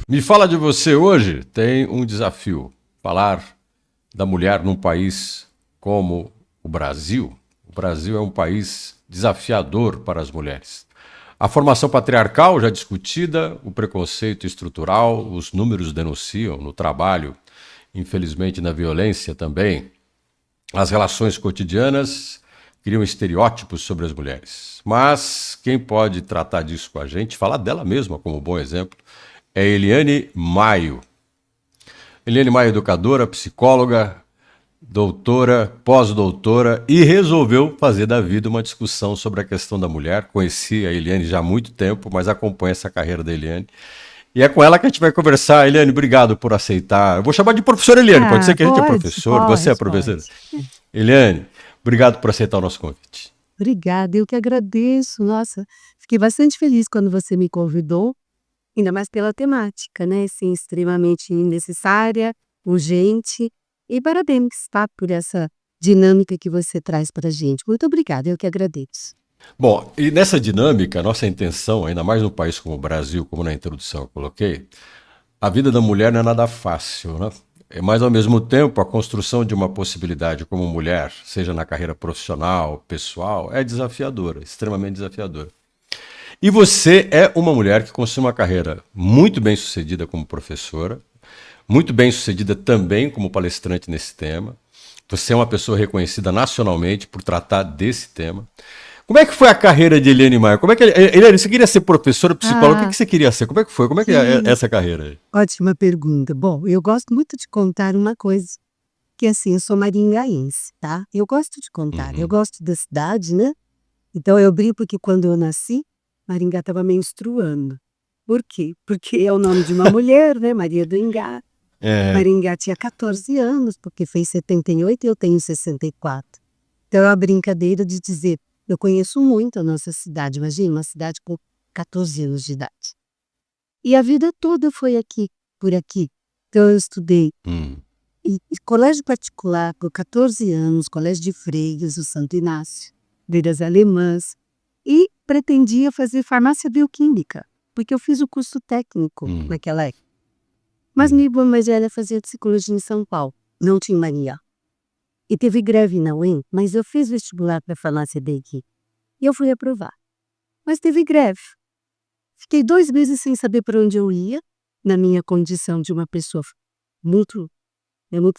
Me fala de você hoje tem um desafio. Falar da mulher num país como o Brasil. O Brasil é um país desafiador para as mulheres. A formação patriarcal já discutida, o preconceito estrutural, os números denunciam no trabalho, infelizmente na violência também. As relações cotidianas criam estereótipos sobre as mulheres. Mas quem pode tratar disso com a gente, falar dela mesma como bom exemplo, é Eliane Maio. Eliane Maio é educadora, psicóloga, doutora, pós-doutora e resolveu fazer da vida uma discussão sobre a questão da mulher. Conheci a Eliane já há muito tempo, mas acompanho essa carreira da Eliane. E é com ela que a gente vai conversar. Eliane, obrigado por aceitar. Eu vou chamar de professora Eliane, pode ser que a gente é professor, você é professora. Eliane, obrigado por aceitar o nosso convite. Obrigada, eu que agradeço. Nossa, fiquei bastante feliz quando você me convidou. Ainda mais pela temática, né? Assim, extremamente necessária, urgente. E parabéns, tá? Por essa dinâmica que você traz para a gente. Muito obrigada, eu que agradeço. Bom, e nessa dinâmica, a nossa intenção, ainda mais num país como o Brasil, como na introdução eu coloquei, a vida da mulher não é nada fácil, né? Mas, ao mesmo tempo, a construção de uma possibilidade como mulher, seja na carreira profissional, pessoal, é desafiadora, extremamente desafiadora. E você é uma mulher que construiu uma carreira muito bem sucedida como professora, muito bem sucedida também como palestrante nesse tema. Você é uma pessoa reconhecida nacionalmente por tratar desse tema. Como é que foi a carreira de Eliane Maio? Como é que Eliane, você queria ser professora, psicóloga? O que você queria ser? Como é que foi? Como é que é essa carreira aí? Ótima pergunta. Bom, eu gosto muito de contar uma coisa, que assim, eu sou maringaense, tá? Eu gosto de contar, eu gosto da cidade, né? Então eu brinco que quando eu nasci, Maringá estava menstruando. Por quê? Porque é o nome de uma mulher, né? Maria do Ingá. Maringá tinha 14 anos, porque fez 78 e eu tenho 64. Então é uma brincadeira de dizer, eu conheço muito a nossa cidade, imagina, uma cidade com 14 anos de idade. E a vida toda foi aqui, por aqui. Então eu estudei em colégio particular por 14 anos, colégio de freiras, o Santo Inácio, freiras alemãs, e pretendia fazer farmácia bioquímica, porque eu fiz o curso técnico naquela época. Mas minha irmã mais velha fazia psicologia em São Paulo, não tinha Maria. E teve greve na UEM, mas eu fiz vestibular para farmácia daqui. E eu fui aprovar. Mas teve greve. Fiquei 2 meses sem saber para onde eu ia, na minha condição de uma pessoa muito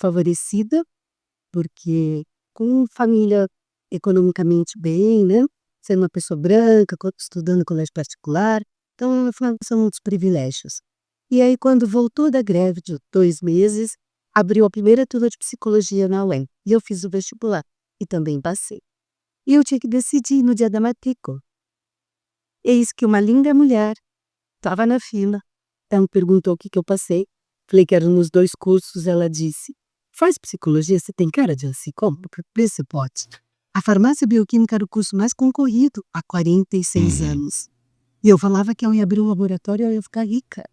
favorecida, porque com família economicamente bem, né? Sendo uma pessoa branca, estudando em colégio particular. Então, são muitos privilégios. E aí, quando voltou da greve de 2 meses, abriu a primeira turma de psicologia na UEM. E eu fiz o vestibular. E também passei. E eu tinha que decidir no dia da matrícula. Eis que uma linda mulher estava na fila. Ela me perguntou o que eu passei. Falei que eram nos 2 cursos. Ela disse, faz psicologia? Você tem cara de assim? Como? Vê se pode. A farmácia bioquímica era o curso mais concorrido há 46 anos. E eu falava que eu ia abrir um laboratório e eu ia ficar rica.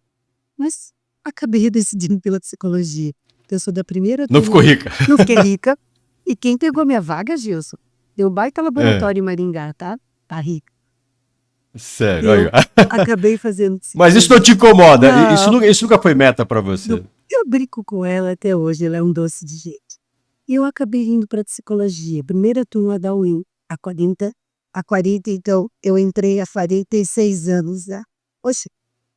Mas acabei decidindo pela psicologia. Eu sou da primeira turma. Não ficou rica? Não fiquei rica. E quem pegou minha vaga, Gilson? Deu um baita laboratório em Maringá, tá? Tá rica. Sério, aí. Acabei fazendo psicologia. Mas isso não te incomoda? Não. Isso nunca foi meta para você? Eu brinco com ela até hoje, ela é um doce de gente. E eu acabei indo para psicologia, primeira turma da UEM, há 40, então eu entrei há 46 anos, né? Oxe,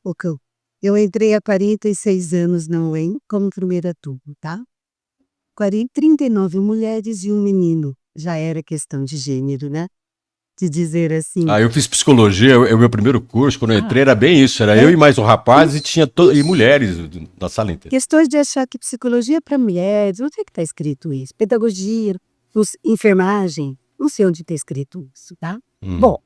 Ocão, eu entrei há 46 anos na UEM como primeira turma, tá? 39 mulheres e um menino, já era questão de gênero, né? De dizer assim... Eu fiz psicologia, o meu primeiro curso, quando eu entrei, era bem isso, era eu e mais um rapaz e tinha e mulheres na sala inteira. Questões de achar que psicologia é para mulheres, onde é que está escrito isso? Pedagogia, enfermagem, não sei onde está escrito isso, tá? Bom,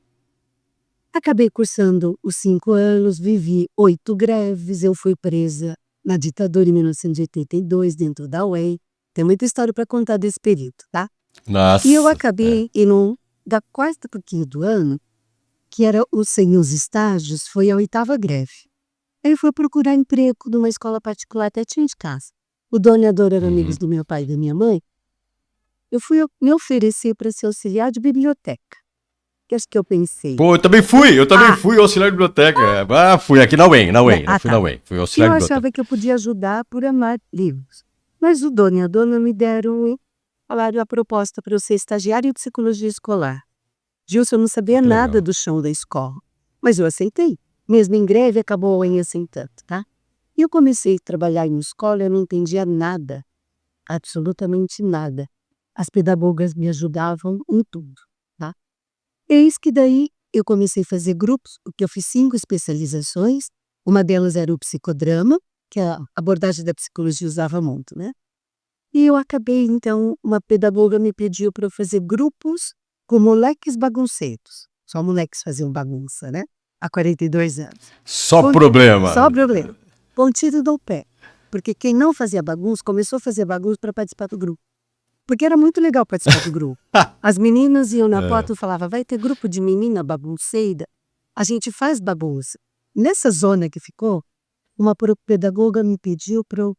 acabei cursando os 5 anos, vivi 8 greves, eu fui presa na ditadura em 1982, dentro da UEM. Tem muita história para contar desse período, tá? Nossa, e eu acabei indo da quarta pouquinho do ano, que era sem os estágios, foi a 8ª greve. Aí fui procurar emprego numa escola particular até tinha de casa. O dono e a dona eram amigos do meu pai e da minha mãe. eu fui me oferecer para ser auxiliar de biblioteca. Que acho que eu pensei. Pô, eu também fui auxiliar de biblioteca. Fui aqui na UEM, fui na UEM, fui E auxiliar eu de biblioteca. achava que eu podia ajudar por amar livros. Mas o dono e a dona me deram, falaram a proposta para eu ser estagiária de psicologia escolar. Gilson, eu não sabia Que nada legal. do chão da escola, mas eu aceitei. Mesmo em greve, acabou a UEM aceitando, tá? E eu comecei a trabalhar em escola, eu não entendia nada, absolutamente nada. As pedagogas me ajudavam em tudo, tá? Eis que daí eu comecei a fazer grupos, porque eu fiz 5 especializações, uma delas era o psicodrama, que a abordagem da psicologia usava muito, né? E eu acabei, então, uma pedagoga me pediu para eu fazer grupos com moleques bagunceiros. Só moleques faziam bagunça, né? Há 42 anos. Só problema. Só problema. Pontido do pé. Porque quem não fazia bagunça, começou a fazer bagunça para participar do grupo. Porque era muito legal participar do grupo. As meninas iam na porta e falavam, vai ter grupo de menina bagunceira? A gente faz bagunça. Nessa zona que ficou, uma pedagoga me pediu para eu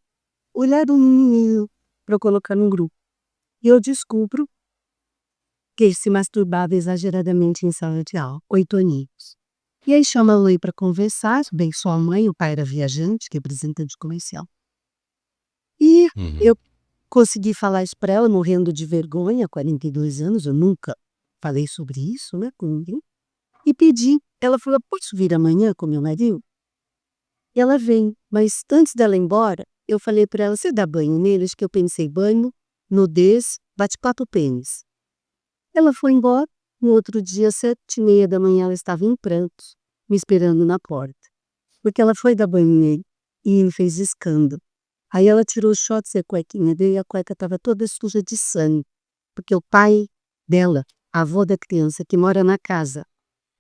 olhar um menino para eu colocar num grupo. E eu descubro que ele se masturbava exageradamente em sala de aula, 8 aninhos. E aí chama a Lei para conversar, bem sua mãe, o pai era viajante, que é representante comercial. E eu consegui falar isso para ela, morrendo de vergonha, 42 anos, eu nunca falei sobre isso, né, com ninguém. E pedi, ela falou, posso vir amanhã com meu marido? E ela vem, mas antes dela ir embora, eu falei para ela, você dá banho neles? Que eu pensei, banho, nudez, bate-papo pênis. Ela foi embora, no outro dia, 7h30 da manhã, ela estava em prantos, me esperando na porta. Porque ela foi dar banho nele e ele fez escândalo. Aí ela tirou os shorts e a cuequinha dele e a cueca estava toda suja de sangue. Porque o pai dela, a avó da criança que mora na casa,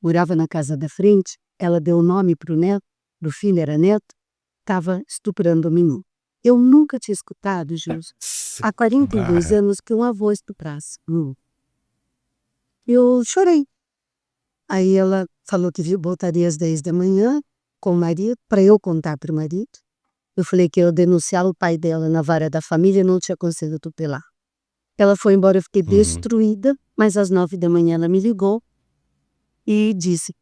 morava na casa da frente, ela deu o nome para o neto, para o filho, era neto, estava estuprando o menino. Eu nunca tinha escutado, Jus, há 42 anos que um avô estuprasse. Eu chorei. Aí ela falou que voltaria às 10 da manhã com o marido, para eu contar para o marido. Eu falei que eu denunciava o pai dela na vara da família e não tinha conseguido tutelar. Ela foi embora, eu fiquei destruída, mas às 9 da manhã ela me ligou e disse,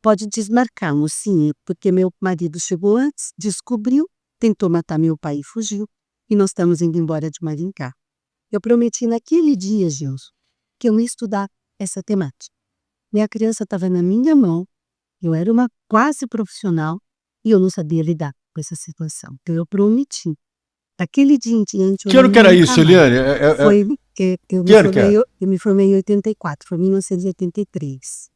pode desmarcar, mocinha, porque meu marido chegou antes, descobriu, tentou matar meu pai e fugiu, e nós estamos indo embora de Maringá. Eu prometi naquele dia, Gilson, que eu ia estudar essa temática. Minha criança estava na minha mão, eu era uma quase profissional e eu não sabia lidar com essa situação. Então eu prometi. Daquele dia em diante, Que ano que era isso, Eliane? Foi que eu Que ano que era? me formei em 84, foi 1983.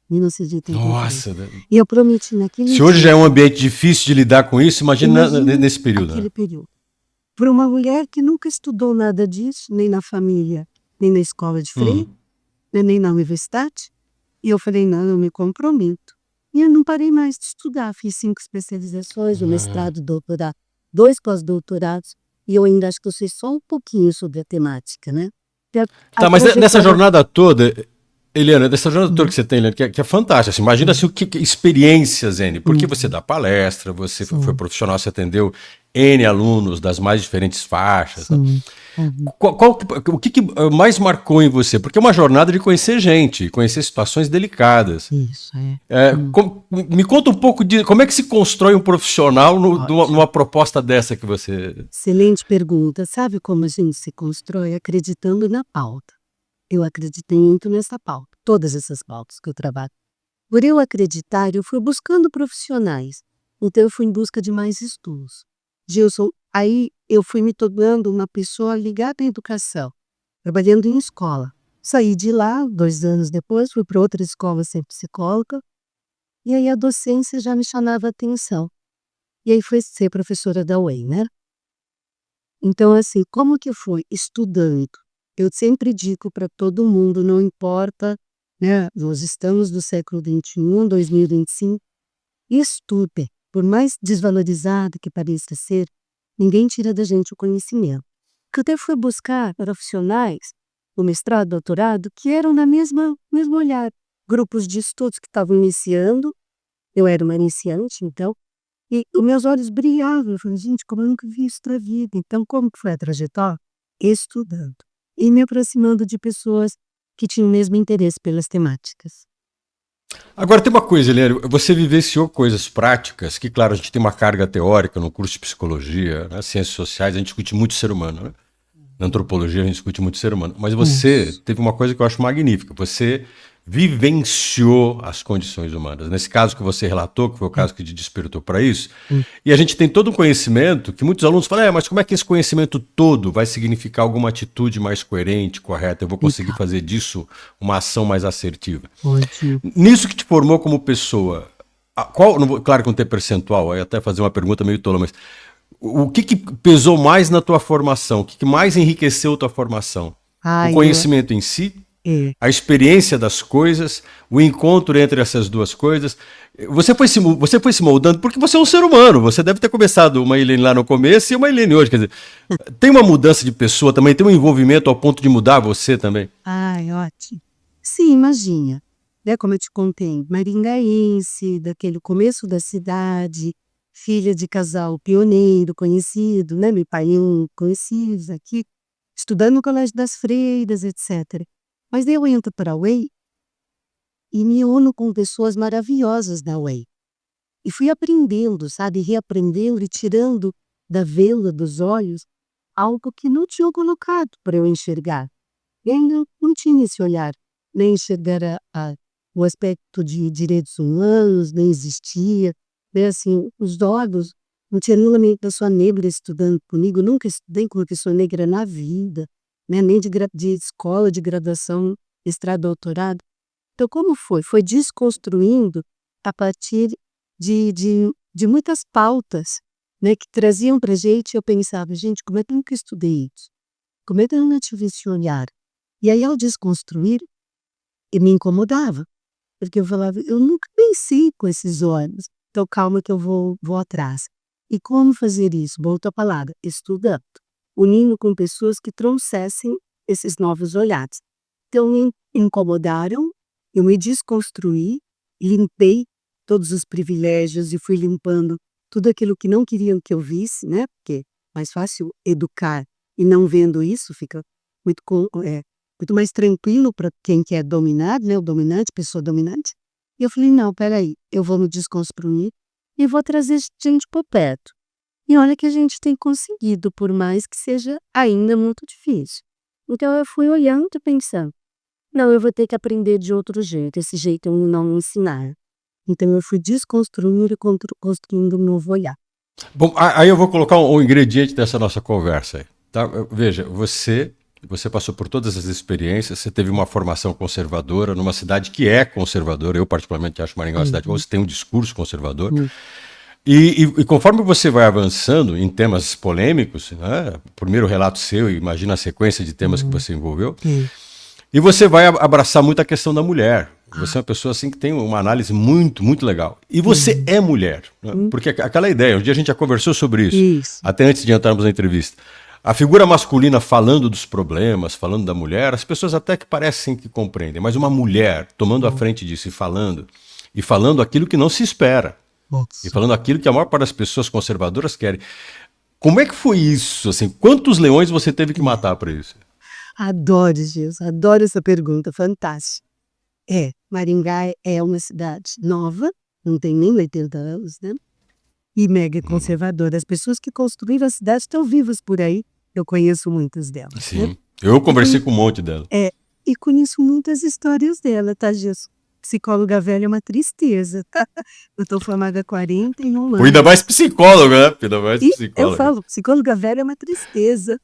1983. Nossa, E eu prometi naquele se hoje dia, já é um ambiente difícil de lidar com isso, imagina nesse período. Aquele período. Para uma mulher que nunca estudou nada disso, nem na família, nem na escola de freio, nem na universidade. E eu falei, não, eu me comprometo. E eu não parei mais de estudar. Fiz 5 especializações, um mestrado, doutorado, 2 pós-doutorados. E eu ainda acho que eu sei só um pouquinho sobre a temática, né? Tá, mas nessa jornada toda, Eliana, dessa jornada toda que você tem, Eliana, que é fantástica. Assim, imagina assim, que experiências, N. Porque você dá palestra, você foi profissional, você atendeu N alunos das mais diferentes faixas. Tá? O que mais marcou em você? Porque é uma jornada de conhecer gente, conhecer situações delicadas. Isso, me conta um pouco de como é que se constrói um profissional numa proposta dessa que você... Excelente pergunta. Sabe como a gente se constrói? Acreditando na pauta. Eu acreditei muito nessa pauta, todas essas pautas que eu trabalho. Por eu acreditar, eu fui buscando profissionais. Então eu fui em busca de mais estudos. Gilson, aí eu fui me tornando uma pessoa ligada à educação, trabalhando em escola. Saí de lá, 2 anos depois, fui para outra escola ser psicóloga, e aí a docência já me chamava a atenção. E aí fui ser professora da UEM, né? Então, assim, como que foi? Estudando. Eu sempre digo para todo mundo, não importa, né? Nós estamos no século XXI, 2025, estude. Por mais desvalorizado que pareça ser, ninguém tira da gente o conhecimento. Que eu até fui buscar profissionais, o mestrado, doutorado, que eram na mesmo olhar. Grupos de estudos que estavam iniciando, eu era uma iniciante, então, e os meus olhos brilhavam. Eu falei, gente, como eu nunca vi isso na vida. Então, como que foi a trajetória? Estudando. e me aproximando de pessoas que tinham o mesmo interesse pelas temáticas. Agora tem uma coisa, Eliane, você vivenciou coisas práticas, que claro, a gente tem uma carga teórica no curso de psicologia, né, ciências sociais, a gente discute muito ser humano, né? Na antropologia a gente discute muito ser humano, mas você Isso. teve uma coisa que eu acho magnífica, você vivenciou as condições humanas. Nesse caso que você relatou, que foi o É. caso que te despertou para isso, e a gente tem todo um conhecimento que muitos alunos falam, mas como é que esse conhecimento todo vai significar alguma atitude mais coerente, correta? Eu vou conseguir Então, fazer disso uma ação mais assertiva. ótimo. Nisso que te formou como pessoa, qual, claro que não tem percentual, aí até fazer uma pergunta meio tola, mas o que pesou mais na tua formação? O que mais enriqueceu a tua formação? O Ai, conhecimento em si, é. a experiência das coisas, o encontro entre essas duas coisas. Você foi se moldando, porque você é um ser humano. Você deve ter começado uma Helene lá no começo e uma Helene hoje. Quer dizer, tem uma mudança de pessoa também, tem um envolvimento ao ponto de mudar você também. Ai, ótimo. Sim, imagina, né, como eu te contei, maringaense, daquele começo da cidade, filha de casal pioneiro conhecido, né, meu pai e um conhecidos aqui, estudando no Colégio das Freiras, etc. Mas daí eu entro para a UEI e me uno com pessoas maravilhosas da UEI. E fui aprendendo, sabe, reaprendendo e tirando da venda dos olhos algo que não tinham colocado para eu enxergar. E ainda não tinha esse olhar, nem enxergar o aspecto de direitos humanos, nem existia, né, assim, os órgãos, não tinha nenhuma pessoa negra estudando comigo, nunca estudei com uma pessoa negra na vida, né, nem de escola de graduação, mestrado, doutorado. Então como foi? Foi desconstruindo a partir de muitas pautas, né, que traziam para gente, eu pensava: "Gente, como é que eu nunca estudei isso? Como é que eu não tive esse olhar?". E aí, ao desconstruir, eu me incomodava, porque eu falava: "Eu nunca pensei com esses olhos, então calma que eu vou atrás". E como fazer isso? Volto à palavra, estudando, unindo com pessoas que trouxessem esses novos olhares. Então me incomodaram, eu me desconstruí, limpei todos os privilégios e fui limpando tudo aquilo que não queriam que eu visse, né, porque é mais fácil educar e não vendo isso, fica muito muito mais tranquilo para quem quer dominar, né, o dominante, pessoa dominante. E eu falei: "Não, espera aí, eu vou me desconstruir e vou trazer gente por perto". E olha que a gente tem conseguido, por mais que seja ainda muito difícil. Então eu fui olhando e pensando: "Não, eu vou ter que aprender de outro jeito, esse jeito eu não me ensinar". Então eu fui desconstruindo e construindo um novo olhar. Bom, aí eu vou colocar um ingrediente dessa nossa conversa aí, tá? Veja, você passou por todas as experiências, você teve uma formação conservadora numa cidade que é conservadora. Eu particularmente acho Maringá uma cidade, Uhum, você tem um discurso conservador. hum, E conforme você vai avançando em temas polêmicos, né? O primeiro relato seu, imagina a sequência de temas que hum, você envolveu, é. e você vai abraçar muito a questão da mulher. Você é Ah, uma pessoa assim que tem uma análise muito, muito legal. E você uhum, é mulher, né? hum, Porque aquela ideia, um dia a gente já conversou sobre isso, isso. até antes de entrarmos na entrevista. A figura masculina falando dos problemas, falando da mulher, as pessoas até que parecem que compreendem, mas uma mulher tomando a Hum, frente disso e falando aquilo que não se espera, e nossa. falando aquilo que a maior parte das pessoas conservadoras querem. Como é que foi isso? Assim, quantos leões você teve que matar para isso? Adoro, Gilson, adoro essa pergunta, fantástico. É, Maringá é uma cidade nova, não tem nem 80 anos, né, e mega conservadora. As pessoas que construíram a cidade estão vivas por aí, eu conheço muitas delas, né. Sim. Eu E conversei com um monte dela. é, e conheço muitas histórias dela, tá, Gilson. Psicóloga velha é uma tristeza. Eu estou formada há 41 Ainda mais anos. psicóloga, né? Ainda mais E eu psicóloga. falo, psicóloga velha é uma tristeza.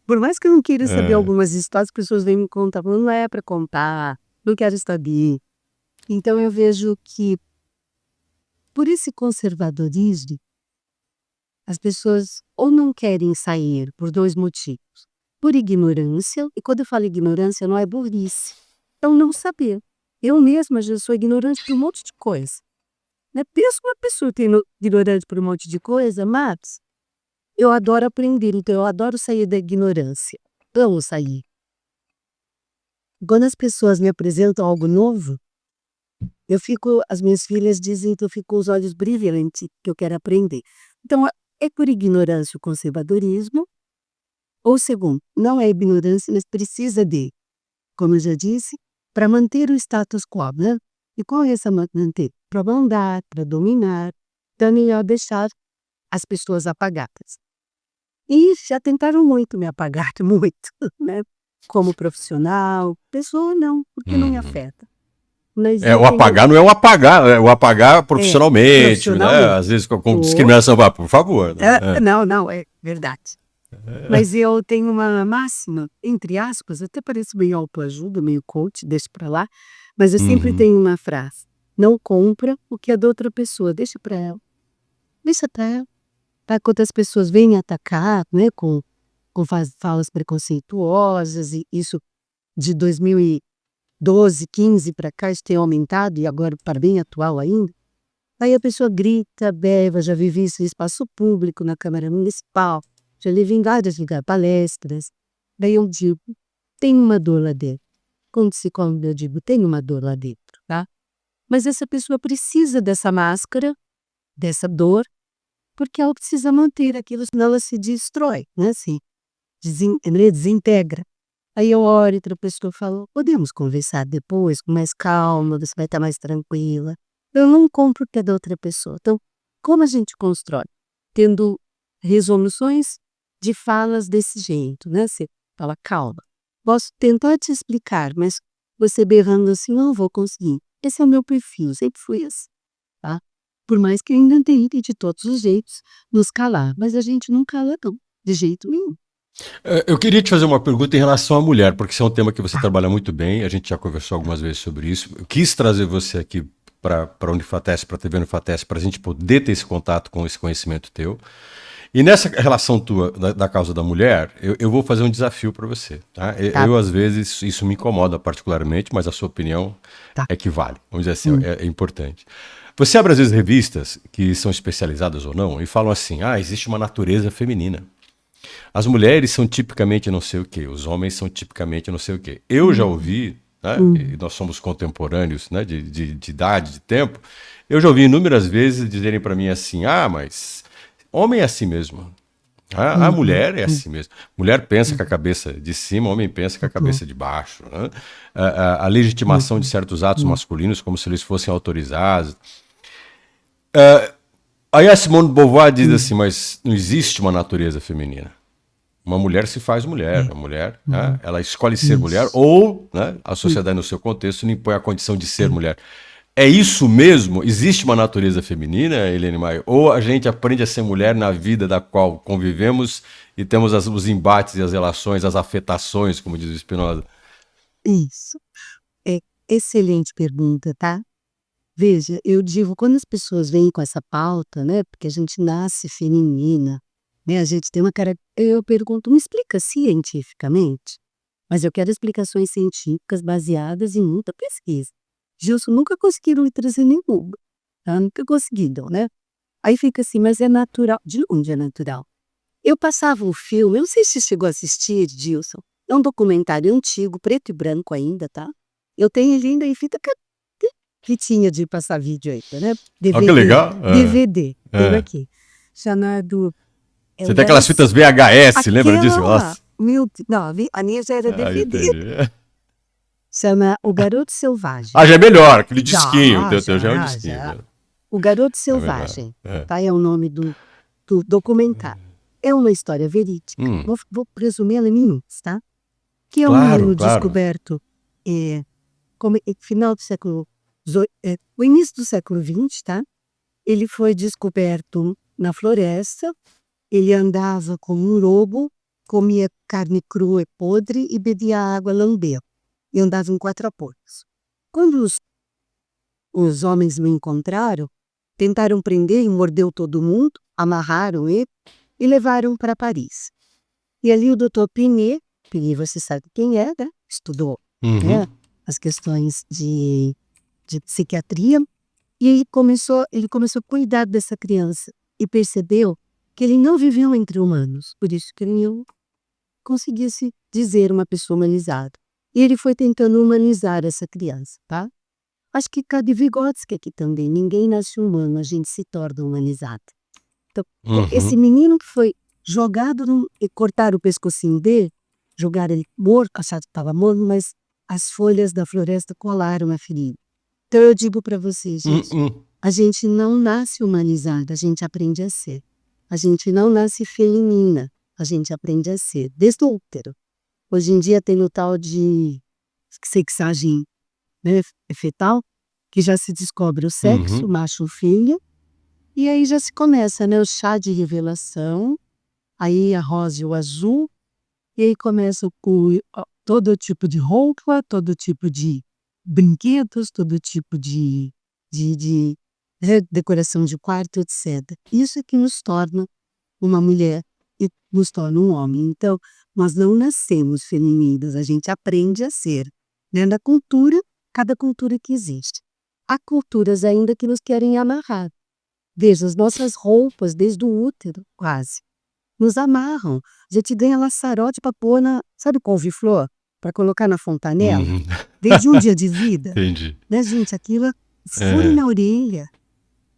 Por mais que eu não queira saber É. algumas histórias, as pessoas vêm me contar, não é para contar, não quero saber. Então eu vejo que, por esse conservadorismo, as pessoas ou não querem sair por 2 motivos: por ignorância, e quando eu falo ignorância não é burrice, é o não saber. Eu mesma já sou ignorante por um monte de coisa, né, pensa uma pessoa sendo ignorante por um monte de coisa, mas eu adoro aprender, então eu adoro sair da ignorância, amo sair. Quando as pessoas me apresentam algo novo, as minhas filhas dizem que eu fico com os olhos brilhantes, que eu quero aprender. Então, é por ignorância o conservadorismo, Ou segundo, não é ignorância, mas precisa de, como eu já disse, para manter o status quo, né? E qual é essa manter? Para mandar, para dominar, então é melhor deixar as pessoas apagadas. E já tentaram muito me apagar, muito, né? Como profissional, pessoa não, porque não me Uhum. afeta. Mas eu O tenho, apagar não é o apagar, é o apagar profissionalmente, né? profissionalmente. Às vezes com Ou, discriminação, por favor. Né? não, não, é verdade. Mas eu tenho uma máxima, entre aspas, até parece meio autoajuda, meio coach, deixa pra lá, mas eu sempre Uhum. tenho uma frase: não compra o que é da outra pessoa, deixa pra ela. Deixa pra ela. Tá? Quando as pessoas vêm atacar, né, com falas preconceituosas, e isso de 2012, 15 para cá, isso tem aumentado, e agora para bem atual ainda. Aí a pessoa grita, beva, já vivi isso em espaço público, na Câmara Municipal, já levei em vários lugares, palestras. Daí eu digo, tem uma dor lá dentro. Quando se come, eu digo, tem uma dor lá dentro, tá? Mas essa pessoa precisa dessa máscara, dessa dor, porque ela precisa manter aquilo, senão ela se destrói, né? Se desintegra. Aí eu olho e outra pessoa fala, podemos conversar depois, com mais calma, você vai estar mais tranquila. Eu não compro o que é da outra pessoa. Então, como a gente constrói? Tendo resoluções de falas desse jeito, né? Você fala, calma, posso tentar te explicar, mas você berrando assim, não vou conseguir. Esse é o meu perfil, sempre fui assim, tá? Por mais que eu ainda tente de todos os jeitos nos calar, mas a gente não cala não, de jeito nenhum. Eu queria te fazer uma pergunta em relação à mulher, porque isso é um tema que você Tá. trabalha muito bem, a gente já conversou algumas vezes sobre isso. Eu quis trazer você aqui para a Unifatesc, para a TV Unifatesc, para a gente poder ter esse contato com esse conhecimento teu. E nessa relação tua da causa da mulher, eu vou fazer um desafio para você. Tá? Tá, Às vezes, isso me incomoda particularmente, mas a sua opinião tá. é que vale. Vamos dizer assim, Hum, é importante. Você abre, às vezes, revistas que são especializadas ou não e falam assim: ah, existe uma natureza feminina. As mulheres são tipicamente não sei o quê, os homens são tipicamente não sei o quê. Eu já hum, ouvi, né, e hum, nós somos contemporâneos, né, de idade, de tempo, eu já ouvi inúmeras vezes dizerem para mim assim: ah, mas homem é assim mesmo. A uhum, mulher é assim mesmo. Mulher pensa com a cabeça de cima, homem pensa com a uhum, cabeça de baixo. Né? A legitimação de uhum, certos atos hum, masculinos como se eles fossem autorizados. Aí a Simone de Beauvoir diz assim, hum, mas não existe uma natureza feminina. Uma mulher se faz mulher, é, a mulher, né, uhum, ela escolhe ser mulher, isso, ou né, a hum, sociedade no seu contexto lhe impõe a condição de ser é, mulher. É isso mesmo? Existe uma natureza feminina, Helene Maia? Ou a gente aprende a ser mulher na vida da qual convivemos e temos os embates e as relações, as afetações, como diz o Spinoza? isso. É excelente pergunta, tá? Veja, eu digo, quando as pessoas vêm com essa pauta, né, porque a gente nasce feminina, né, a gente tem uma cara, eu pergunto, me explica cientificamente? Mas eu quero explicações científicas baseadas em muita pesquisa. Gilson, nunca conseguiram me trazer nenhuma, tá? Nunca conseguiram, né? Aí fica assim, mas é natural. De onde é natural? Eu passava um filme, eu não sei se você chegou a assistir, Gilson. É um documentário antigo, preto e branco ainda, tá? Eu tenho ele ainda em fita fitinha de passar vídeo ainda, né? Olha que DVD, legal. DVD, tenho É. aqui. Chamado, é Você o tem aquelas garoto, fitas VHS, lembra disso? aquela, Nossa. não, a minha já era Ah, DVD. entendi. Chama O Garoto Selvagem. Ah, já é melhor, aquele disquinho. O Já, teu já é um já, disquinho. já. O Garoto É melhor. Selvagem, É. tá? É o nome do documentário. É uma história verídica. Hum, Vou resumir ela em minutos, tá? Que é um claro, menino claro. descoberto final do século o início do século XX, tá? Ele foi descoberto na floresta, ele andava como um lobo, comia carne crua e podre e bebia água lambeu, e andava em 4 apoios. Quando os homens o encontraram, tentaram prender e mordeu todo mundo, amarraram ele e levaram para Paris. E ali o doutor Pinet você sabe quem é, né? Estudou, Uhum. né, as questões de psiquiatria, e aí ele começou a cuidar dessa criança e percebeu que ele não viveu entre humanos, por isso que ele não conseguia se dizer uma pessoa humanizada. E ele foi tentando humanizar essa criança, tá? Acho que cada Vygotsky aqui também, ninguém nasce humano, a gente se torna humanizado. Então, esse Uhum. menino que foi e cortaram o pescocinho dele, jogaram ele morto, acharam que estava morto, mas as folhas da floresta colaram a ferida. Então eu digo para vocês, gente, a gente não nasce humanizada, a gente aprende a ser. A gente não nasce feminina, a gente aprende a ser, desde o útero. Hoje em dia tem o tal de sexagem, né, fetal, que já se descobre o sexo, macho ou fêmea, e aí já se começa, né, o chá de revelação, aí a rosa e o azul, e aí começa com todo tipo de roupa, todo tipo de brinquedos, todo tipo de decoração de quarto, etc. Isso é que nos torna uma mulher e nos torna um homem. Então, nós não nascemos femininas, a gente aprende a ser. Dentro da cultura, cada cultura que existe. Há culturas ainda que nos querem amarrar. Veja, as nossas roupas, desde o útero, quase, nos amarram. A gente ganha laçarote para pôr sabe, couve-flor? Para colocar na fontanela. Desde um dia de vida. Entendi. Né, gente? Aquilo fure na orelha.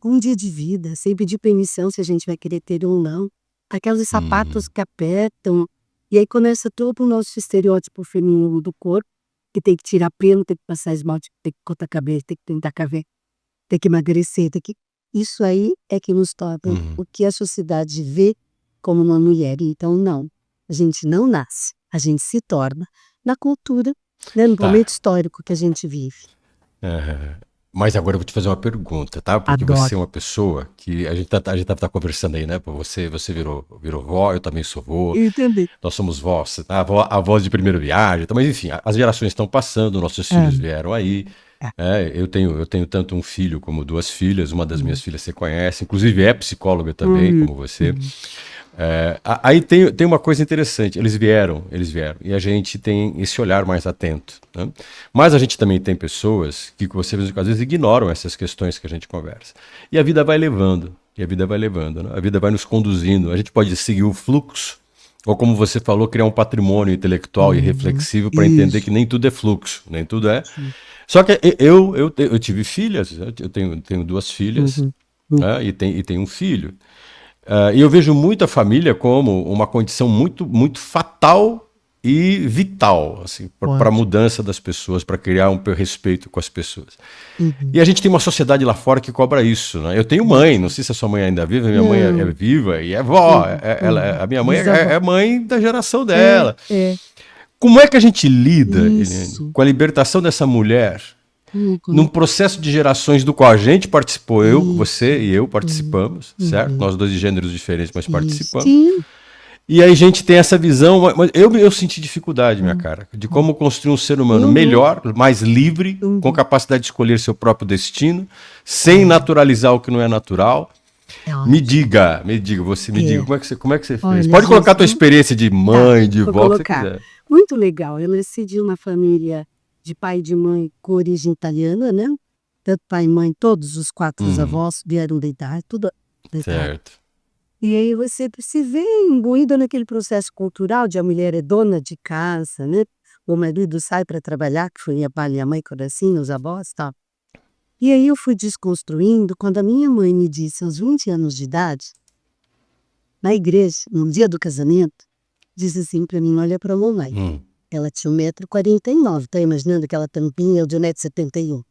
Um dia de vida, sem pedir permissão se a gente vai querer ter ou não. Aqueles sapatos que apertam. E aí começa todo o nosso estereótipo feminino do corpo, que tem que tirar pelo, tem que passar esmalte, tem que cortar cabelo, tem que tentar cabelo, tem que emagrecer, Isso aí é que nos torna o que a sociedade vê como uma mulher. Então, não. A gente não nasce. A gente se torna na cultura, né, no momento histórico que a gente vive. Mas agora eu vou te fazer uma pergunta, tá? Porque Adoro. você é uma pessoa que a gente tá conversando aí, né? Você virou vó, eu também sou vô. Entendi. Nós somos vós, a voz de primeira viagem. Mas enfim, as gerações estão passando, nossos filhos vieram aí. Eu tenho tanto um filho como duas filhas. Uma das minhas filhas você conhece, inclusive é psicóloga também, como você. Aí tem uma coisa interessante, eles vieram, e a gente tem esse olhar mais atento, né? Mas a gente também tem pessoas que você às vezes ignoram essas questões que a gente conversa. E a vida vai levando, né? A vida vai nos conduzindo, a gente pode seguir o fluxo, ou como você falou, criar um patrimônio intelectual e reflexivo para entender que nem tudo é fluxo, nem tudo é... Só que eu tive filhas, eu tenho duas filhas, né? E tenho um filho. E eu vejo muito a família como uma condição muito, muito fatal e vital, assim, para a mudança das pessoas, para criar um respeito com as pessoas. E a gente tem uma sociedade lá fora que cobra isso, né? Eu tenho mãe, não sei se a sua mãe ainda é viva, minha mãe é viva e é vó. A minha mãe é mãe da geração dela. Como é que a gente lida, Eliane, com a libertação dessa mulher num processo de gerações do qual a gente participou, você e eu participamos, certo? Nós dois de gêneros diferentes, mas participamos. Sim. E aí a gente tem essa visão, mas eu senti dificuldade, minha cara, de como construir um ser humano melhor, mais livre, com capacidade de escolher seu próprio destino, sem naturalizar o que não é natural. Me diga, como é que você fez? Olha, Pode colocar a tua Jesus, experiência de mãe, de vou vó, o que você colocar. quiser. Muito legal. Eu nasci de uma família de pai e de mãe com origem italiana, né? Tanto pai e mãe, todos os quatro avós vieram da Itália, tudo da Itália. Certo. E aí você se vê imbuída naquele processo cultural de a mulher é dona de casa, né? O marido sai para trabalhar, que foi minha pai e minha mãe, quando assim, os avós e tal. E aí eu fui desconstruindo, quando a minha mãe me disse, aos 20 anos de idade, na igreja, no dia do casamento, disse assim para mim, olha para a mamãe. Ela tinha 1,49 m, tá imaginando aquela tampinha, eu de 1,71 m.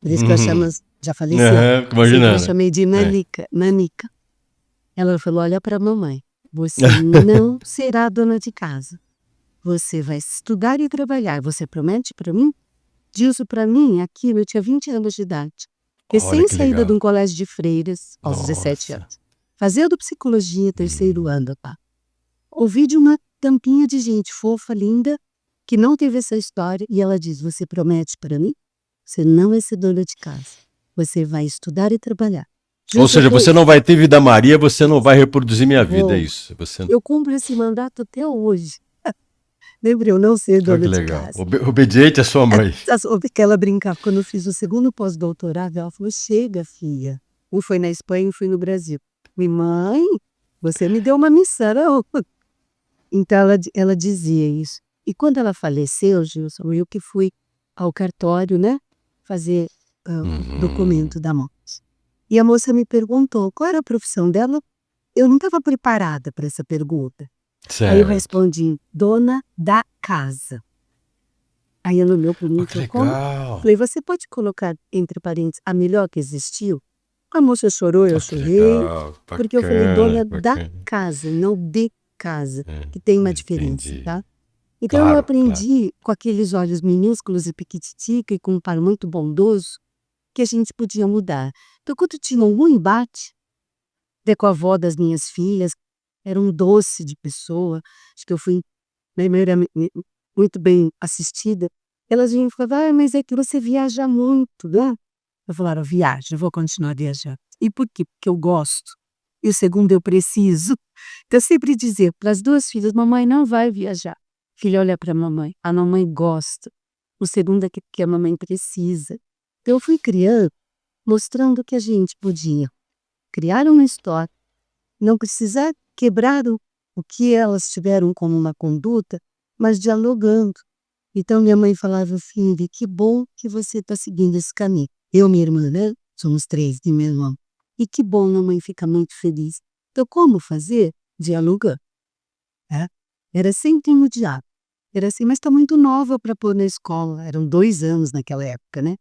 Por isso que eu chamo, já faleceu, imaginando. eu chamei de Nanica. Ela falou, olha para a mamãe, você não será dona de casa. Você vai estudar e trabalhar. Você promete para mim? Disse para mim aquilo, eu tinha 20 anos de idade. Recém-saída de um colégio de freiras, aos 17 anos. Fazendo psicologia, terceiro ano, tá? Ouvi de uma tampinha de gente fofa, linda, que não teve essa história, e ela diz, você promete para mim? Você não vai ser dona de casa. Você vai estudar e trabalhar. Ou seja, você não vai ter vida Maria, você não vai reproduzir minha vida, é isso. Eu cumpro esse mandato até hoje. Lembra eu não ser dona de casa. Obediente à sua mãe. Porque ela brincava, quando eu fiz o segundo pós-doutorado, ela falou, chega, filha. Um foi na Espanha e um foi no Brasil. Falei, mãe, você me deu uma missão. Então ela dizia isso. E quando ela faleceu, Gilson, eu que fui ao cartório, né, fazer o documento da morte. E a moça me perguntou qual era a profissão dela. eu não estava preparada para essa pergunta. Aí eu Certo. respondi, dona da casa. Aí ela olhou para mim e Que falou, como? legal. Falei, você pode colocar entre parênteses, a melhor que existiu? A moça chorou, eu Que chorei, legal. porque eu falei, Bacana, dona da bacana. casa, não de casa, que tem uma diferença, Entendi. tá? Então eu Claro, claro. aprendi com aqueles olhos minúsculos e piquititica e com um par muito bondoso que a gente podia mudar. Então quando tinha algum embate, até com a avó das minhas filhas, era um doce de pessoa, acho que eu fui muito bem assistida, elas vinham e falavam, mas é que você viaja muito, né? Eu falava, viajo, eu vou continuar viajando. E por quê? Porque eu gosto. E o segundo, eu preciso. Então eu sempre dizia para as duas filhas, mamãe não vai viajar. Filha, olha para a mamãe gosta. O segundo é que a mamãe precisa. Então eu fui criando, mostrando que a gente podia criar uma história, não precisar quebrar o que elas tiveram como uma conduta, mas dialogando. Então minha mãe falava, filha, que bom que você está seguindo esse caminho. Eu e minha irmã, né? Somos 3 de meu irmão. E que bom, a mãe fica muito feliz. Então como fazer? Dialogando. É? Era sempre no diálogo. Era assim, mas está muito nova para pôr na escola. Eram 2 anos naquela época, né?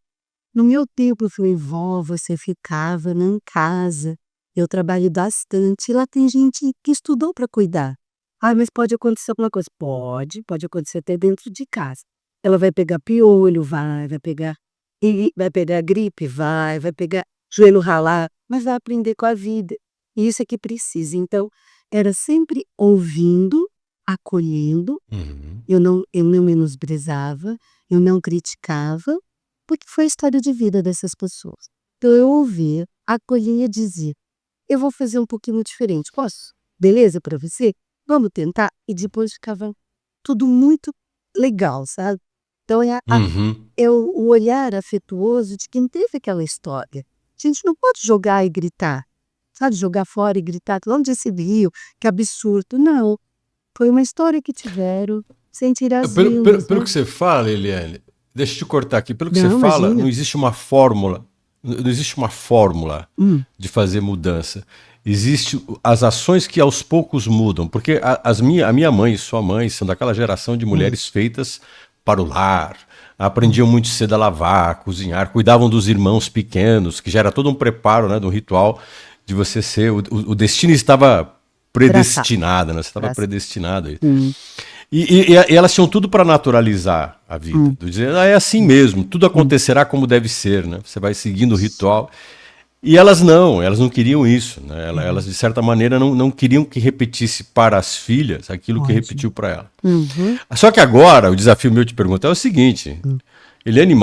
No meu tempo, eu falei, vó, você ficava em casa, eu trabalho bastante, e lá tem gente que estudou para cuidar. Ah, mas pode acontecer alguma coisa? Pode acontecer até dentro de casa. Ela vai pegar piolho, vai pegar, e vai pegar gripe, vai pegar joelho ralar, mas vai aprender com a vida. E isso é que precisa. Então, era sempre ouvindo, acolhendo, Uhum. eu não menosprezava, eu não criticava, porque foi a história de vida dessas pessoas. Então eu ouvia, acolhia e dizia, eu vou fazer um pouquinho diferente, posso? Beleza para você? Vamos tentar? E depois ficava tudo muito legal, sabe? Então Uhum. é o olhar afetuoso de quem teve aquela história. A gente não pode jogar e gritar, sabe? Jogar fora e gritar, onde esse rio, que absurdo. Não, foi uma história que tiveram, sem tirar as lindas, Pelo né? que você fala, Eliane, deixa eu te cortar aqui. Pelo que você Não, fala, não imagina. existe uma fórmula. Não existe uma fórmula Hum, de fazer mudança. Existe as ações que aos poucos mudam. Porque a minha mãe e sua mãe são daquela geração de hum, mulheres feitas para o lar. hum. Aprendiam muito cedo a lavar, a cozinhar, cuidavam dos irmãos pequenos, que já era todo um preparo, né, de um ritual de você ser. O destino estava Traçado, predestinado, né? Você estava traçado. predestinado a isso. Hum, E elas tinham tudo para naturalizar a vida. hum, Do dizer, é assim mesmo, tudo hum. acontecerá como deve ser, né? Você vai seguindo o ritual. E elas não queriam isso, né? Elas, Uhum. de certa maneira, não queriam que repetisse para as filhas aquilo que Ótimo. repetiu para ela. Uhum. Só que agora, o desafio meu te perguntar é o seguinte: Hum. Eliane,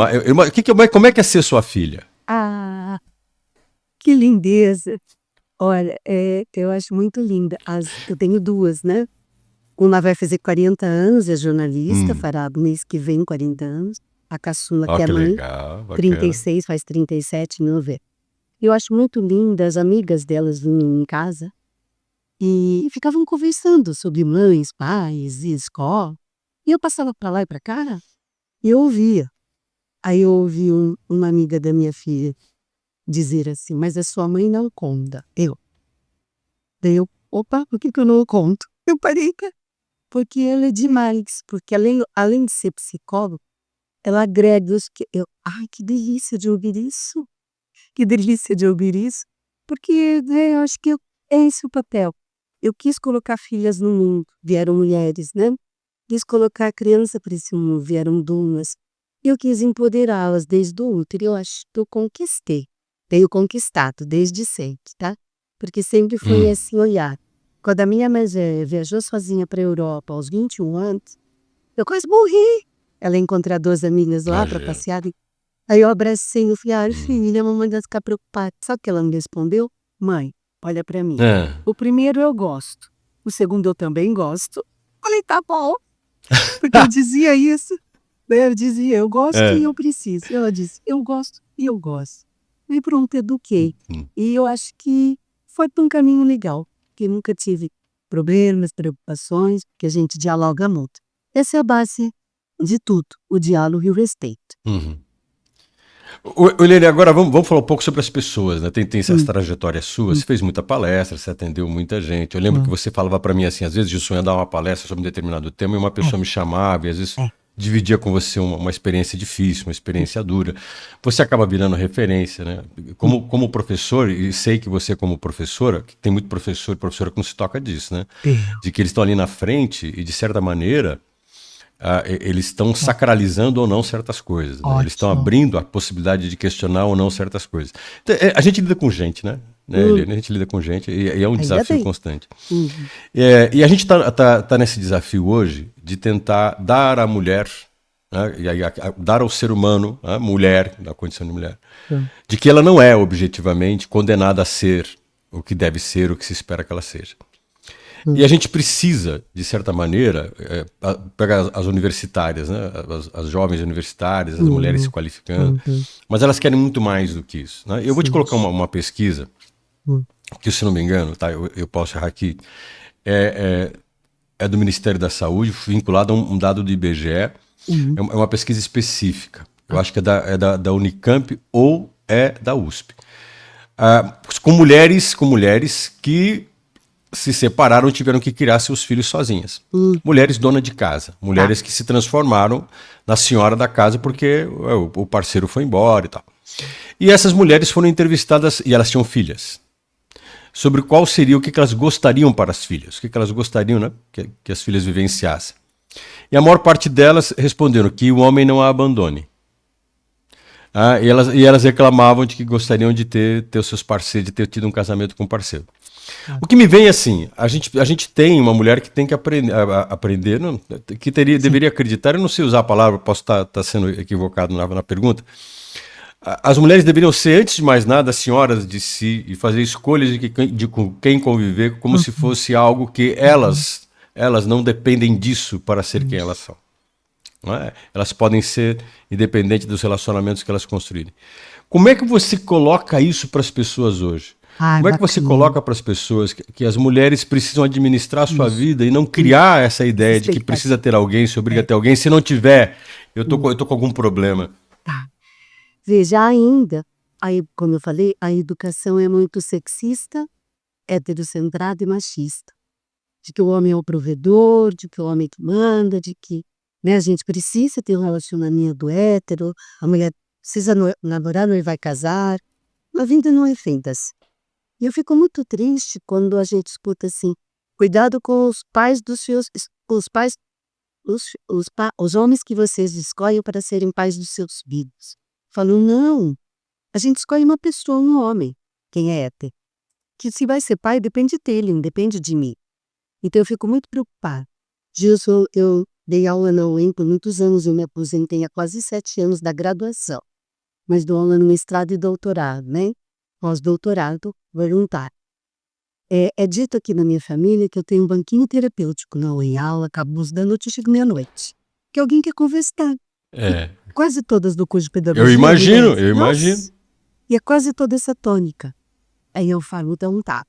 como é que é ser sua filha? Ah, que lindeza! Olha, eu acho muito linda. Eu tenho 2, né. Uma vai fazer 40 anos, é jornalista, Hum, fará mês que vem 40 anos. A caçula, ó, que é que mãe, legal, bacana. 36, faz 37 em novembro. Eu acho muito linda, as amigas delas vinham em casa e ficavam conversando sobre mães, pais e escola. E eu passava para lá e para cá, e eu ouvia. Aí eu ouvi uma amiga da minha filha dizer assim: "Mas a sua mãe não conta". Daí eu: "Opa, por que que eu não conto?". Eu parei, porque ela é demais, porque além de ser psicóloga, ela agrega os que eu ai, que delícia de ouvir isso, que delícia de ouvir isso, porque, né, eu acho que é esse o papel. Eu quis colocar filhas no mundo, vieram mulheres, né, quis colocar criança para esse mundo, vieram duas. Eu quis empoderá-las desde o útero, eu acho que eu conquistei, tenho conquistado desde sempre, tá. Porque sempre foi Hum, esse olhar. Quando a minha mais velha viajou sozinha para a Europa aos 21 anos, eu quase morri. Ela ia encontrar 2 amigas lá para imagino. passear e aí eu abracei, eu falei: "Ai Hum. filha, a mamãe vai ficar preocupada". Sabe o que ela me respondeu? "Mãe, olha para mim, É. o primeiro eu gosto, o segundo eu também gosto". Falei: "Tá bom". Porque eu dizia isso, né, eu dizia: "Eu gosto e É. eu preciso". Ela disse: "Eu gosto e eu gosto". E pronto, eduquei. Hum. E eu acho que foi por um caminho legal, que nunca tive problemas, preocupações, porque a gente dialoga muito. Essa é a base de tudo, o diálogo e o respeito. Uhum. Lene, agora vamos falar um pouco sobre as pessoas, né? Tem essas trajetórias suas, você fez muita palestra, você atendeu muita gente. Eu lembro que você falava para mim assim, às vezes eu sonhava dar uma palestra sobre um determinado tema e uma pessoa me chamava e às vezes dividia com você uma experiência difícil, uma experiência dura. Você acaba virando referência, né? Como professor, e sei que você como professora, que tem muito professor e professora que não se toca disso, né? De que eles estão ali na frente e de certa maneira eles estão sacralizando ou não certas coisas, né? Eles estão abrindo a possibilidade de questionar ou não certas coisas. Então, a gente lida com gente, né? A gente lida com gente e é um desafio constante. E a gente está nesse desafio hoje de tentar dar à mulher, né, dar ao ser humano, a mulher, na condição de mulher, de que ela não é objetivamente condenada a ser o que deve ser, o que se espera que ela seja. E a gente precisa, de certa maneira, pegar as universitárias, né? As jovens universitárias, as mulheres se qualificando, mas elas querem muito mais do que isso. Né? Eu vou te colocar uma pesquisa, que se não me engano, tá? Eu posso errar aqui, é do Ministério da Saúde, vinculado a um dado do IBGE, é uma pesquisa específica. Eu acho que é da Unicamp ou é da USP. Com mulheres que se separaram e tiveram que criar seus filhos sozinhas. Mulheres donas de casa, mulheres que se transformaram na senhora da casa porque o parceiro foi embora e tal. E essas mulheres foram entrevistadas, e elas tinham filhas, sobre qual seria o que elas gostariam para as filhas, o que elas gostariam, né, que as filhas vivenciassem. E a maior parte delas responderam que o homem não a abandone. E elas reclamavam de que gostariam de ter os seus parceiros, de ter tido um casamento com um parceiro. O que me vem assim, a gente tem uma mulher que tem que aprender não, que deveria acreditar, eu não sei usar a palavra, posso estar sendo equivocado na pergunta. As mulheres deveriam ser, antes de mais nada, senhoras de si e fazer escolhas de com quem conviver, como se fosse algo que elas não dependem disso para ser quem elas são. Não é? Elas podem ser independentes dos relacionamentos que elas construírem. Como é que você coloca isso para as pessoas hoje? Como é que você coloca para as pessoas que as mulheres precisam administrar a sua vida e não criar essa ideia de que precisa ter alguém, se obriga a ter alguém, se não tiver, eu tô com algum problema. Tá. Veja, ainda, aí, como eu falei, a educação é muito sexista, heterocentrada e machista. De que o homem é o provedor, de que o homem que manda, de que, né, a gente precisa ter um relacionamento hétero, a mulher precisa namorar, não vai casar. A vida não é feita assim. E eu fico muito triste quando a gente escuta assim, cuidado com os pais dos seus, os homens que vocês escolhem para serem pais dos seus filhos. Falo, não, a gente escolhe uma pessoa, um homem, quem é hétero. Que se vai ser pai depende dele, não depende de mim. Então eu fico muito preocupada. Eu dei aula na UEM por muitos anos, eu me aposentei há quase 7 anos da graduação. Mas dou aula no mestrado e doutorado, né? Pós-doutorado voluntário. É dito aqui na minha família que eu tenho um banquinho terapêutico na UEM, aula acabou da noite, eu chego meia-noite. Que alguém quer conversar. Quase todas do curso de pedagogia. Eu imagino. E é quase toda essa tônica. Aí eu falo, então tá.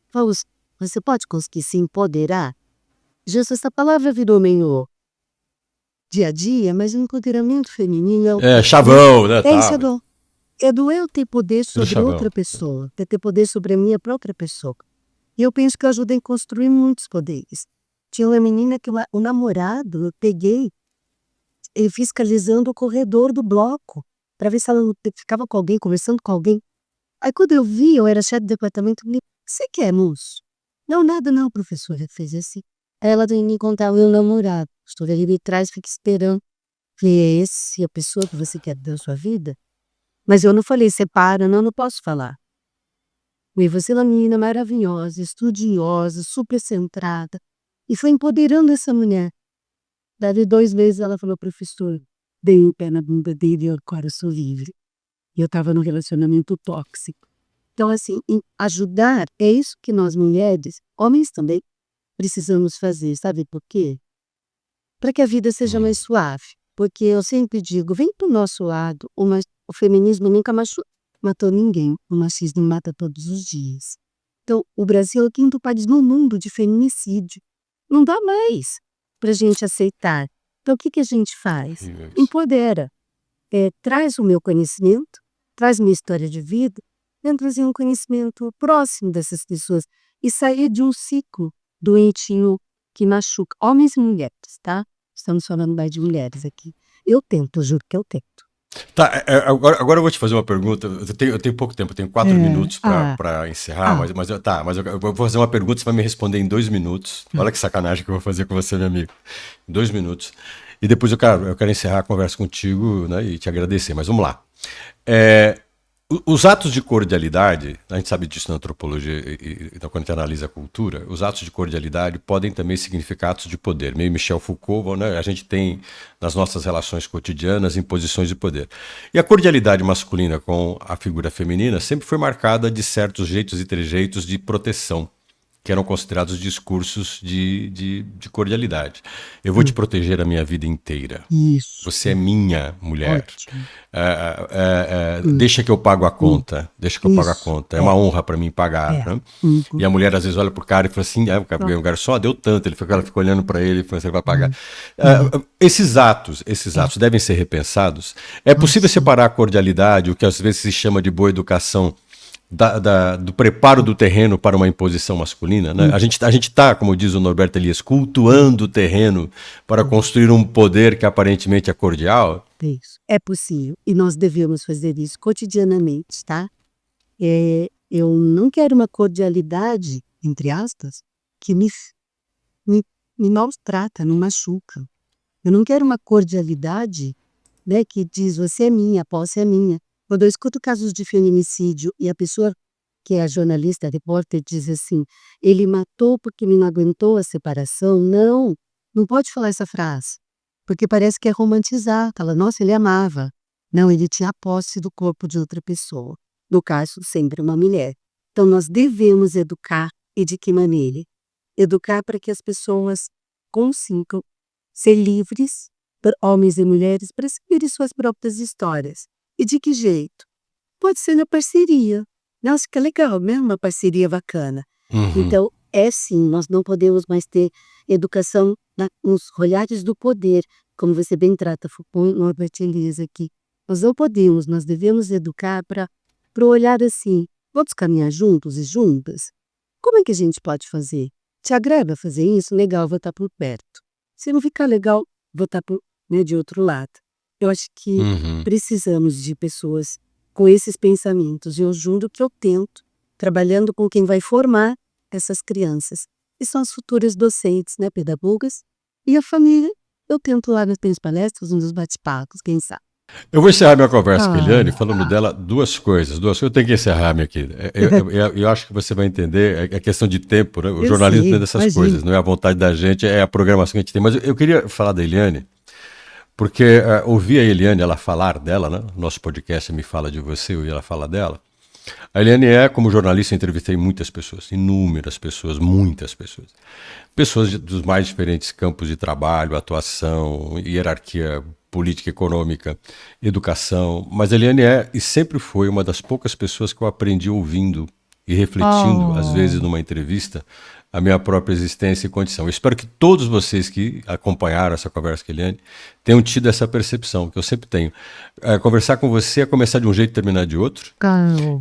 Falo, você pode conseguir se empoderar? Jesus, essa palavra virou meio dia a dia, mas o empoderamento feminino chavão, né? Chavão. É do eu ter poder sobre outra pessoa, ter poder sobre a minha própria pessoa. E eu penso que eu ajudei a construir muitos poderes. Tinha uma menina que o namorado, eu peguei, fiscalizando o corredor do bloco, para ver se ela não ficava com alguém, conversando com alguém. Aí quando eu vi, eu era chefe de departamento, eu falei, você quer, moço? Não, nada não, professora, fez assim. Aí ela tem que me contar o meu namorado. Estou ali de trás, fica esperando. Falei, é esse a pessoa que você quer da sua vida? Mas eu não falei, separa, não posso falar. E você é uma menina maravilhosa, estudiosa, super centrada. E foi empoderando essa mulher. Daí 2 meses ela falou, professor, dei um pé na bunda dele e agora eu sou livre. E eu estava num relacionamento tóxico. Então, assim, ajudar é isso que nós mulheres, homens também, precisamos fazer. Sabe por quê? Para que a vida seja mais suave. Porque eu sempre digo, vem para o nosso lado, o feminismo nunca matou ninguém, o machismo mata todos os dias. Então, o Brasil é o 5º país no mundo de feminicídio. Não dá mais para a gente aceitar. Então, o que a gente faz? Empodera. traz o meu conhecimento, traz minha história de vida, eu trazer um conhecimento próximo dessas pessoas e sair de um ciclo doentio que machuca homens e mulheres, tá? Estamos falando mais de mulheres aqui. Eu tento, eu juro que eu tento. Tá, agora eu vou te fazer uma pergunta. Eu tenho pouco tempo, eu tenho 4 minutos para encerrar, mas eu vou fazer uma pergunta, você vai me responder em 2 minutos. Olha que sacanagem que eu vou fazer com você, meu amigo. Em 2 minutos. E depois eu quero encerrar a conversa contigo, né, e te agradecer, mas vamos lá. Os atos de cordialidade, a gente sabe disso na antropologia e quando a gente analisa a cultura, os atos de cordialidade podem também significar atos de poder. Meio Michel Foucault, né, a gente tem nas nossas relações cotidianas imposições de poder. E a cordialidade masculina com a figura feminina sempre foi marcada de certos jeitos e trejeitos de proteção, que eram considerados discursos de cordialidade. Eu vou te proteger a minha vida inteira. Isso. Você é minha mulher. Deixa que eu pago a conta. Deixa que eu pago a conta. É uma honra para mim pagar. Né? E a mulher às vezes olha pro cara e fala assim, o garçom deu tanto. Ela fica olhando para ele e fala, você vai pagar. Esses atos devem ser repensados. É possível separar a cordialidade, o que às vezes se chama de boa educação, do preparo do terreno para uma imposição masculina, né? A gente está, como diz o Norberto Elias, cultuando o terreno para construir um poder que aparentemente é cordial. Isso. É possível e nós devemos fazer isso cotidianamente, tá? Eu não quero uma cordialidade, entre aspas, que me maltrata, não machuca. Eu não quero uma cordialidade, né, que diz, você é minha, a posse é minha. Quando eu escuto casos de feminicídio e a pessoa que é a jornalista, a repórter, diz assim, ele matou porque não aguentou a separação. Não pode falar essa frase, porque parece que é romantizar. Fala, nossa, ele amava. Não, ele tinha a posse do corpo de outra pessoa. No caso, sempre uma mulher. Então, nós devemos educar, e de que maneira? Educar para que as pessoas consigam ser livres, homens e mulheres, para seguirem suas próprias histórias. E de que jeito? Pode ser na parceria. Nossa, que legal, mesmo uma parceria bacana. Então, sim, nós não podemos mais ter educação nos olhares do poder, como você bem trata Foucault e Norbert Elias aqui. Nós não podemos, nós devemos educar para o olhar assim, vamos caminhar juntos e juntas? Como é que a gente pode fazer? Te agrada fazer isso? Legal, vou estar por perto. Se não ficar legal, vou estar de outro lado. Eu acho que precisamos de pessoas com esses pensamentos. Eu juro que eu tento, trabalhando com quem vai formar essas crianças. E são as futuras docentes, né, pedagogas. E a família, eu tento lá nas minhas palestras, nos bate-papos, quem sabe. Eu vou encerrar minha conversa com a Eliane falando dela duas coisas. Eu tenho que encerrar-me aqui. Eu acho que você vai entender, é questão de tempo, né? O jornalismo tem dessas coisas, não é a vontade da gente, é a programação que a gente tem. Mas eu queria falar da Eliane, porque ouvi a Eliane, ela falar dela, né? Nosso podcast Me Fala de Você, eu ouvi ela falar dela. A Eliane como jornalista, eu entrevistei muitas pessoas, inúmeras pessoas, muitas pessoas. Pessoas dos mais diferentes campos de trabalho, atuação, hierarquia política, econômica, educação. Mas a Eliane e sempre foi uma das poucas pessoas que eu aprendi ouvindo e refletindo, às vezes, numa entrevista, a minha própria existência e condição. Eu espero que todos vocês que acompanharam essa conversa com a Eliane tenham tido essa percepção, que eu sempre tenho. Conversar com você é começar de um jeito e terminar de outro.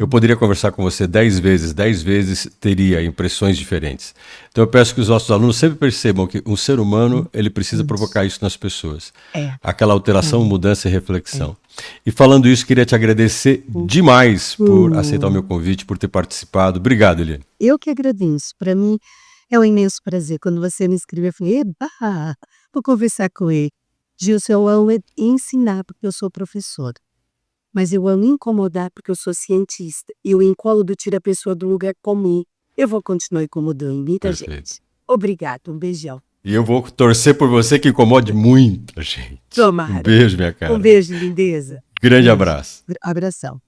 Eu poderia conversar com você 10 vezes teria impressões diferentes. Então eu peço que os nossos alunos sempre percebam que um ser humano, ele precisa provocar isso nas pessoas. Aquela alteração, mudança e reflexão. E falando isso, queria te agradecer demais por aceitar o meu convite, por ter participado. Obrigado, Eliane. Eu que agradeço. Para mim é um imenso prazer. Quando você me escreveu, eu falei, vou conversar com ele. Gilson, eu amo ensinar porque eu sou professora. Mas eu amo incomodar porque eu sou cientista. E o incômodo tira a pessoa do lugar comum. Eu vou continuar incomodando muita gente. Obrigado, um beijão. E eu vou torcer por você que incomode muita gente. Tomara. Um beijo, minha cara. Um beijo, lindeza. Grande abraço. Abração.